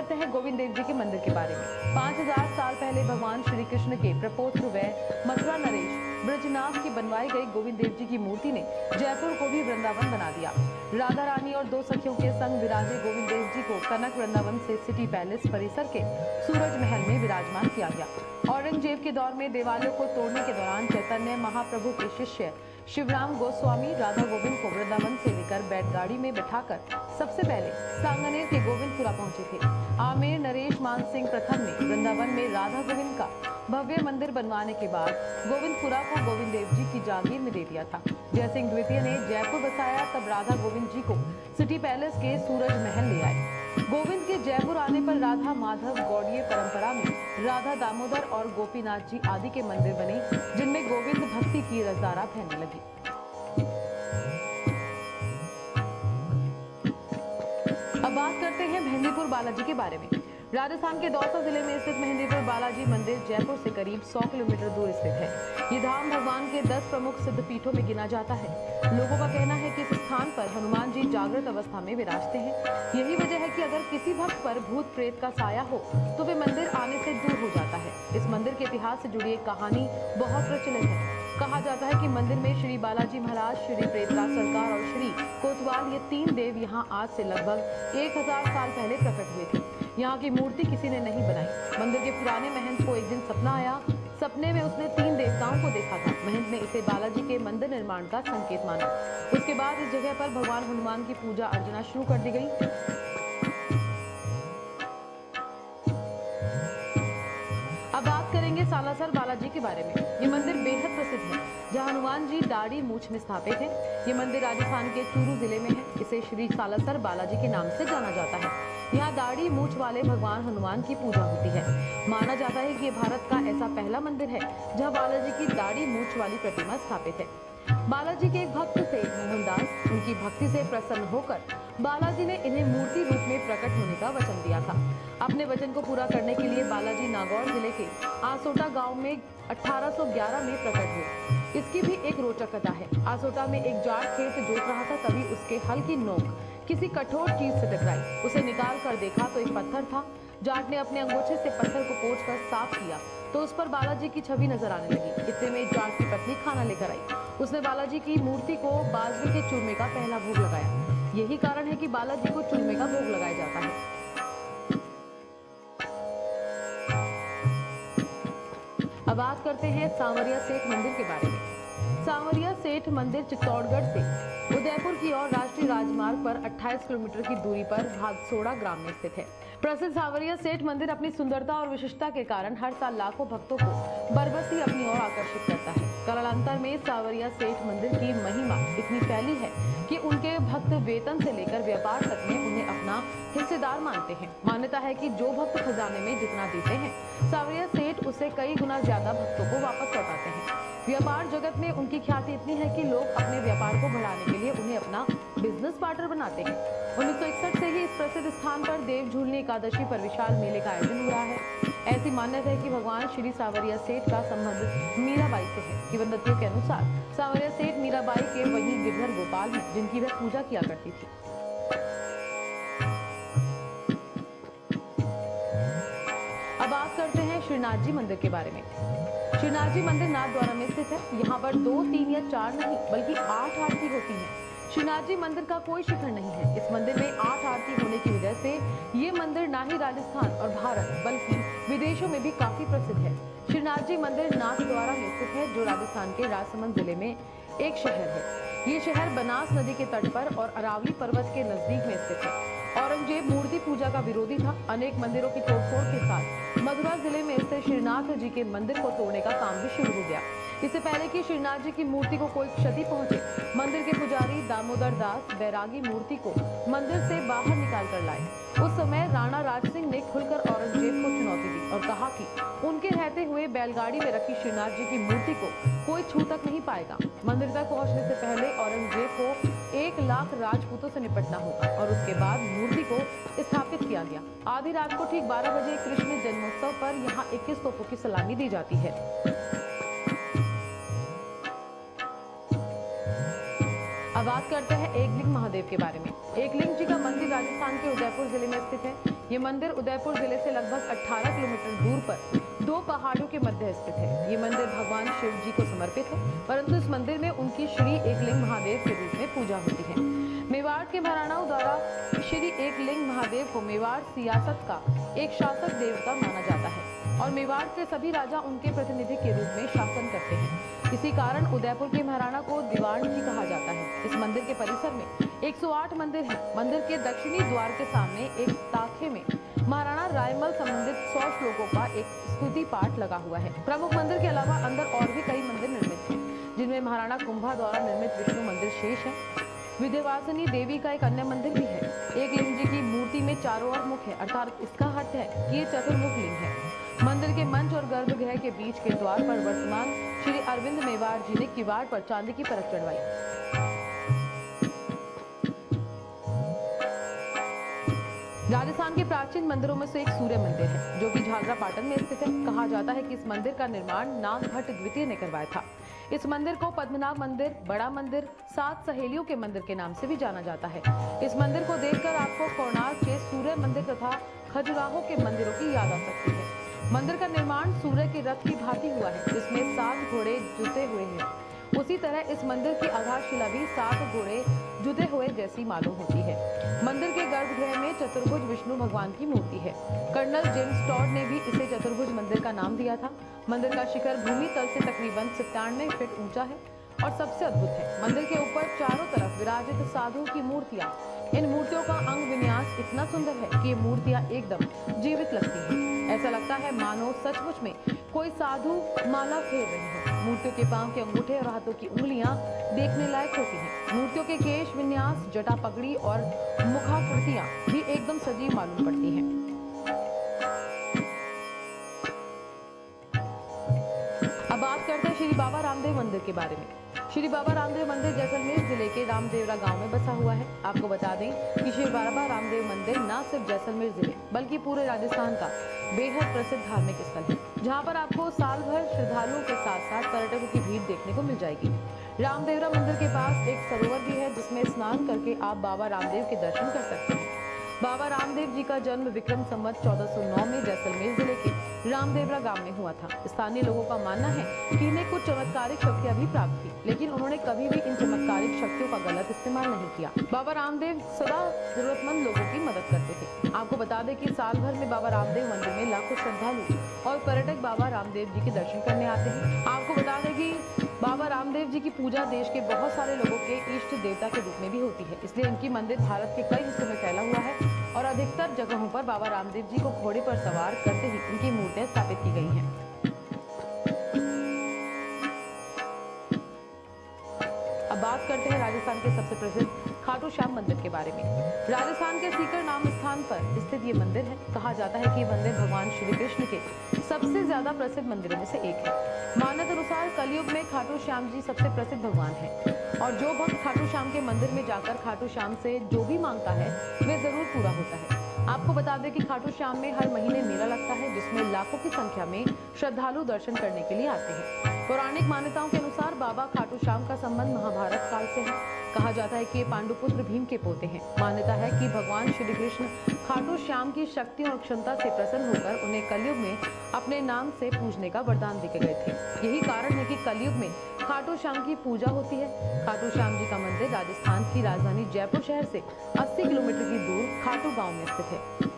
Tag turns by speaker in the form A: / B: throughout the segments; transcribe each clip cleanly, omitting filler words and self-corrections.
A: करते हैं गोविंद देव जी के मंदिर के बारे में। 5000 साल पहले भगवान श्री कृष्ण के प्रपौत्र व मथुरा नरेश ब्रजनाथ की बनवाई गई गोविंद देव जी की मूर्ति ने जयपुर को भी वृंदावन बना दिया। राधा रानी और दो सखियों के संग विराजे गोविंद देव जी को कनक वृंदावन से सिटी पैलेस परिसर के सूरज महल में विराजमान किया गया। औरंगजेब के दौर में देवालयों को तोड़ने के दौरान चैतन्य महाप्रभु के शिष्य शिवराम गोस्वामी राधा गोविंद को वृंदावन से लेकर बैलगाड़ी में बिठाकर सबसे पहले सांगनेर के गोविंदपुरा पहुंचे थे। आमेर नरेश मान सिंह प्रथम ने वृंदावन में राधा गोविंद का भव्य मंदिर बनवाने के बाद गोविंदपुरा को गोविंद देव जी की जागीर में दे दिया था। जयसिंह द्वितीय ने जयपुर बसाया, तब राधा गोविंद जी को सिटी पैलेस के सूरज महल ले आए। गोविंद के जयपुर आने पर राधा माधव गौड़ीय परंपरा में राधा दामोदर और गोपीनाथ जी आदि के मंदिर बने, जिनमें गोविंद भक्ति की रसधारा फैलने लगी। अब बात करते हैं मेहंदीपुर बालाजी के बारे में। राजस्थान के दौसा जिले में स्थित मेहंदीपुर बालाजी मंदिर जयपुर से करीब 100 किलोमीटर दूर स्थित है। ये धाम भगवान के 10 प्रमुख सिद्ध पीठों में गिना जाता है। लोगों का कहना है कि इस स्थान पर हनुमान जी जागृत अवस्था में विराजते हैं। यही वजह है कि अगर किसी भक्त पर भूत प्रेत का साया हो तो वे मंदिर आने से दूर हो जाता है। इस मंदिर के इतिहास से जुड़ी एक कहानी बहुत प्रचलित है। कहा जाता है कि मंदिर में श्री बालाजी महाराज, श्री प्रेतराज सरकार और श्री कोतवाल, ये 3 देव यहाँ आज से लगभग 1000 साल पहले प्रकट हुए थे। यहाँ की मूर्ति किसी ने नहीं बनाई। मंदिर के पुराने महंत को एक दिन सपना आया। सपने में उसने 3 देवताओं को देखा था। महंत ने इसे बालाजी के मंदिर निर्माण का संकेत माना। उसके बाद इस जगह पर भगवान हनुमान की पूजा अर्चना शुरू कर दी गई। अब बात करेंगे सालासर बालाजी के बारे में। ये मंदिर बेहद प्रसिद्ध है, जहाँ हनुमान जी दाढ़ी मूछ में स्थापित है। ये मंदिर राजस्थान के चूरू जिले में है। इसे श्री सालासर बालाजी के नाम से जाना जाता है। यहाँ दाढ़ी मूछ वाले भगवान हनुमान की पूजा होती है। माना जाता है कि ये भारत का ऐसा पहला मंदिर है जहाँ बालाजी की दाढ़ी मूछ वाली प्रतिमा स्थापित है। बालाजी के एक भक्त थे मोहनदास। उनकी भक्ति से प्रसन्न होकर बालाजी ने इन्हें मूर्ति रूप में प्रकट होने का वचन दिया था। अपने वचन को पूरा करने के लिए बालाजी नागौर जिले के आसोटा गांव में 1811 में प्रकट हुए। इसकी भी एक रोचक कथा है। आसोटा में एक जाट खेत जोत रहा था, तभी उसके हल की नोक किसी कठोर चीज से टकराई। उसे निकाल कर देखा तो एक पत्थर था। जाट ने अपने अंगूठे से पत्थर को पोंछकर साफ किया तो उस पर बालाजी की छवि नजर आने लगी। इतने में जाट की पत्नी खाना लेकर आई। उसने बालाजी की मूर्ति को बाजरे के चूरमे का पहला भोग लगाया। यही कारण है कि बालाजी को चूरमे का भोग लगाया जाता है। अब बात करते हैं सांवरिया सेठ मंदिर के बारे में। सांवरिया सेठ मंदिर चित्तौड़गढ़ से उदयपुर की ओर राष्ट्रीय राजमार्ग पर 28 किलोमीटर की दूरी पर भागसोड़ा ग्राम में स्थित है। प्रसिद्ध सांवरिया सेठ मंदिर अपनी सुंदरता और विशिष्टता के कारण हर साल लाखों भक्तों को बरबसी अपनी ओर आकर्षित करता है। कालांतर में सांवरिया सेठ मंदिर की महिमा इतनी फैली है कि उनके भक्त वेतन से लेकर व्यापार तक में उन्हें अपना हिस्सेदार मानते हैं। मान्यता है कि जो भक्त खजाने में जितना देते हैं, सांवरिया सेठ उससे कई गुना ज्यादा भक्तों को वापस लौटाते हैं। व्यापार जगत में उनकी ख्याति इतनी है कि लोग अपने व्यापार को बढ़ाने के लिए उन्हें अपना बिजनेस पार्टनर बनाते हैं। 1961 से ही इस प्रसिद्ध स्थान पर देव झूलनी एकादशी पर विशाल मेले का आयोजन हो रहा है। ऐसी मान्यता है कि भगवान श्री सांवरिया सेठ का संबंध मीराबाई से है। किंवदंतियों के अनुसार सांवरिया सेठ मीराबाई के वही गिरधर गोपाल हैं, जिनकी वह पूजा किया करती थी। अब बात करते हैं श्रीनाथ जी मंदिर के बारे में। श्रीनाथ जी मंदिर नाथ द्वारा में स्थित है। यहाँ पर 2, 3 या 4 नहीं बल्कि 8 आरती होती है। श्रीनाथ जी मंदिर का कोई शिखर नहीं है। इस मंदिर में 8 आरती होने की वजह से ये मंदिर ना ही राजस्थान और भारत बल्कि विदेशों में भी काफी प्रसिद्ध है। श्रीनाथ जी मंदिर नाथ द्वारा में स्थित है, जो राजस्थान के राजसमंद जिले में एक शहर है। ये शहर बनास नदी के तट पर और अरावली पर्वत के नजदीक में स्थित है। औरंगजेब मूर्ति पूजा का विरोधी था। अनेक मंदिरों की तोड़फोड़ के साथ मथुरा जिले में स्थित श्रीनाथ जी के मंदिर को तोड़ने का काम भी शुरू हो गया। इससे पहले कि श्रीनाथ जी की मूर्ति को कोई क्षति पहुंचे, मंदिर के पुजारी दामोदर दास बैरागी मूर्ति को मंदिर से बाहर निकाल कर लाए। उस समय राणा राज सिंह ने खुलकर औरंगजेब को चुनौती दी और कहा कि उनके रहते हुए बैलगाड़ी में रखी श्रीनाथ जी की मूर्ति को कोई छू तक नहीं पाएगा। मंदिर तक पहुंचने से पहले औरंगजेब को 1 लाख राजपूतों से निपटना होगा और उसके बाद मूर्ति को स्थापित किया गया। आधी रात को ठीक 12 बजे कृष्ण जन्मोत्सव पर यहाँ 21 तोपों की सलामी दी जाती है। अब बात करते हैं एकलिंग महादेव के बारे में। एकलिंग जी का मंदिर राजस्थान के उदयपुर जिले में स्थित है। ये मंदिर उदयपुर जिले से लगभग 18 किलोमीटर दूर पर 2 पहाड़ों के मध्य स्थित है। ये मंदिर भगवान शिव जी को समर्पित है, परंतु इस मंदिर में उनकी श्री एकलिंग महादेव के रूप में पूजा होती है। मेवाड़ के महाराणाओं द्वारा श्री एकलिंग महादेव को मेवाड़ सियासत का एक शासक देवता माना जाता है और मेवाड़ के सभी राजा उनके प्रतिनिधि के रूप में शासन करते हैं। इसी कारण उदयपुर के महाराणा को दीवान जी कहा जाता है। इस मंदिर के परिसर में 108 मंदिर हैं। मंदिर के दक्षिणी द्वार के सामने एक ताखे में महाराणा रायमल संबंधित 100 श्लोकों का एक स्तुति पाठ लगा हुआ है। प्रमुख मंदिर के अलावा अंदर और भी कई मंदिर निर्मित हैं, जिनमें महाराणा कुंभा द्वारा निर्मित विष्णु मंदिर शेष है। विंध्यवासिनी देवी का एक अन्य मंदिर भी है। एकलिंग जी की मूर्ति में चारों ओर मुख है, अर्थात इसका अर्थ है कि ये चतुर्मुख लिंग है। मंदिर के मंच और गर्भगृह के बीच के द्वार पर वर्तमान श्री अरविंद मेवाड़ जी ने किवाड़ पर चांदी की परत चढ़वाई। राजस्थान के प्राचीन मंदिरों में से एक सूर्य मंदिर है, जो कि झालरापाटन में स्थित है। कहा जाता है कि इस मंदिर का निर्माण नागभट्ट द्वितीय ने करवाया था। इस मंदिर को पद्मनाभ मंदिर, बड़ा मंदिर, 7 सहेलियों के मंदिर के नाम से भी जाना जाता है। इस मंदिर को देखकर आपको कोणार्क के सूर्य मंदिर तथा खजुराहो के मंदिरों की याद आ सकती है। मंदिर का निर्माण सूर्य के रथ की भांति हुआ है, जिसमें 7 घोड़े जुते हुए हैं। उसी तरह इस मंदिर की आधारशिला भी 7 घोड़े जुते हुए जैसी मालूम होती है। मंदिर के गर्भगृह में चतुर्भुज विष्णु भगवान की मूर्ति है। कर्नल जेम्स टॉड ने भी इसे चतुर्भुज मंदिर का नाम दिया था। मंदिर का शिखर भूमि तल से तकरीबन 97 फीट ऊंचा है और सबसे अद्भुत है। मंदिर के ऊपर चारों तरफ विराजित साधु की मूर्तियां। इन मूर्तियों का अंग विन्यास इतना सुंदर है कि ये मूर्तियां एकदम जीवित लगती हैं। ऐसा लगता है मानो सचमुच में कोई साधु माला फेर रहे हो। मूर्तियों के पांव के अंगूठे और हाथों की उंगलियां देखने लायक होती हैं। मूर्तियों के केश विन्यास, जटा पगड़ी और मुखाकृतियां भी एकदम सजीव मालूम पड़ती हैं। अब बात करते हैं श्री बाबा रामदेव मंदिर के बारे में। श्री बाबा रामदेव मंदिर जैसलमेर जिले के रामदेवरा गांव में बसा हुआ है। आपको बता दें कि श्री बाबा रामदेव मंदिर न सिर्फ जैसलमेर जिले बल्कि पूरे राजस्थान का बेहद प्रसिद्ध धार्मिक स्थल है, जहां पर आपको साल भर श्रद्धालुओं के साथ साथ पर्यटकों की भीड़ देखने को मिल जाएगी। रामदेवरा मंदिर के पास एक सरोवर भी है, जिसमें स्नान करके आप बाबा रामदेव के दर्शन कर सकते हैं। बाबा रामदेव जी का जन्म विक्रम संवत 1409 में जैसलमेर जिले के रामदेवरा गांव में हुआ था। स्थानीय लोगों का मानना है कि इन्हें कुछ चमत्कारिक शक्तियां भी प्राप्त थी, लेकिन उन्होंने कभी भी इन चमत्कारिक शक्तियों का गलत इस्तेमाल नहीं किया। बाबा रामदेव सदा जरूरतमंद लोगों की मदद करते थे। आपको बता दें कि साल भर में बाबा रामदेव मंदिर में लाखों श्रद्धालु और पर्यटक बाबा रामदेव जी के दर्शन करने आते हैं। आपको बता दें कि बाबा रामदेव जी की पूजा देश के बहुत सारे लोगों के इष्ट देवता के रूप में भी होती है, इसलिए इनकी मंदिर भारत के कई हिस्सों में फैला हुआ है और अधिकतर जगहों पर बाबा रामदेव जी को घोड़े पर सवार करते ही इनकी मूर्तियां स्थापित की गई हैं। अब बात करते हैं राजस्थान के सबसे प्रसिद्ध खाटू श्याम मंदिर के बारे में। राजस्थान के सीकर नाम स्थान पर स्थित ये मंदिर है। कहा जाता है कि ये मंदिर भगवान श्री कृष्ण के सबसे ज्यादा प्रसिद्ध मंदिरों में से एक है। मान्यता अनुसार कलयुग में खाटू श्याम जी सबसे प्रसिद्ध भगवान है और जो भक्त खाटू श्याम के मंदिर में जाकर खाटू श्याम से जो भी मांगता है वे जरूर पूरा होता है। आपको बता दें कि खाटू श्याम में हर महीने मेला लगता है, जिसमें लाखों की संख्या में श्रद्धालु दर्शन करने के लिए आते हैं। पौराणिक मान्यताओं के अनुसार बाबा खाटू श्याम का संबंध महाभारत काल से है। कहा जाता है कि ये पांडुपुत्र भीम के पोते हैं। मान्यता है कि भगवान श्री कृष्ण खाटू श्याम की शक्ति और क्षमता से प्रसन्न होकर उन्हें कलयुग में अपने नाम से पूजने का वरदान देके गए थे। यही कारण है कि कलयुग में खाटू श्याम की पूजा होती है। खाटू श्याम जी का मंदिर राजस्थान की राजधानी जयपुर शहर से 80 किलोमीटर की दूर खाटू गांव में स्थित है।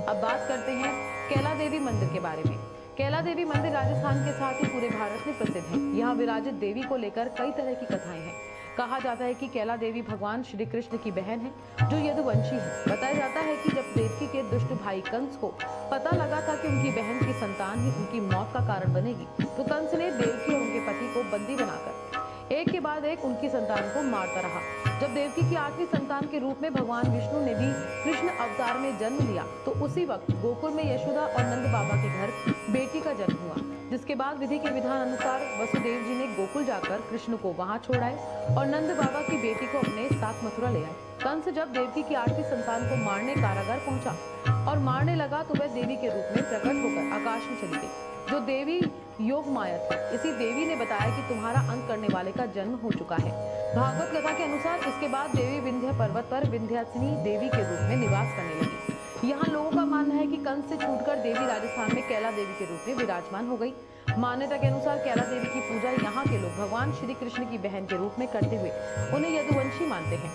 A: अब बात करते हैं कैला देवी मंदिर के बारे में। कैला देवी मंदिर राजस्थान के साथ ही पूरे भारत में प्रसिद्ध है। यहाँ विराजित देवी को लेकर कई तरह की कथाएं हैं। कहा जाता है कि कैला देवी भगवान श्री कृष्ण की बहन है, जो यदुवंशी है। बताया जाता है कि जब देवकी के दुष्ट भाई कंस को पता लगा था कि उनकी बहन की संतान ही उनकी मौत का कारण बनेगी, तो कंस ने देवकी और उनके पति को बंदी बनाकर एक के बाद एक उनकी संतान को मारता रहा। जब देवकी की 8वीं संतान के रूप में भगवान विष्णु ने भी कृष्ण अवतार में जन्म लिया, तो उसी वक्त गोकुल में यशोदा और नंद बाबा के घर बेटी का जन्म हुआ, जिसके बाद विधि के विधान अनुसार वसुदेव जी ने गोकुल जाकर कृष्ण को वहां छोड़ाए और नंद बाबा की बेटी को अपने साथ मथुरा ले आए। कंस जब देवकी की 8वीं संतान को मारने कारागार पहुंचा और मारने लगा तो वह देवी के रूप में प्रकट होकर आकाश में चली गई। जो देवी योग माया थी, इसी देवी ने बताया कि तुम्हारा अंत करने वाले का जन्म हो चुका है। भागवत कथा के अनुसार इसके बाद देवी विंध्य पर्वत पर विंध्याचली देवी के रूप में निवास करने लगी। यहाँ लोगों का मानना है कि कंस से छूटकर देवी राजस्थान में कैला देवी के रूप में विराजमान हो गई। मान्यता के अनुसार कैला देवी की पूजा यहाँ के लोग भगवान श्री कृष्ण की बहन के रूप में करते हुए उन्हें यदुवंशी मानते हैं।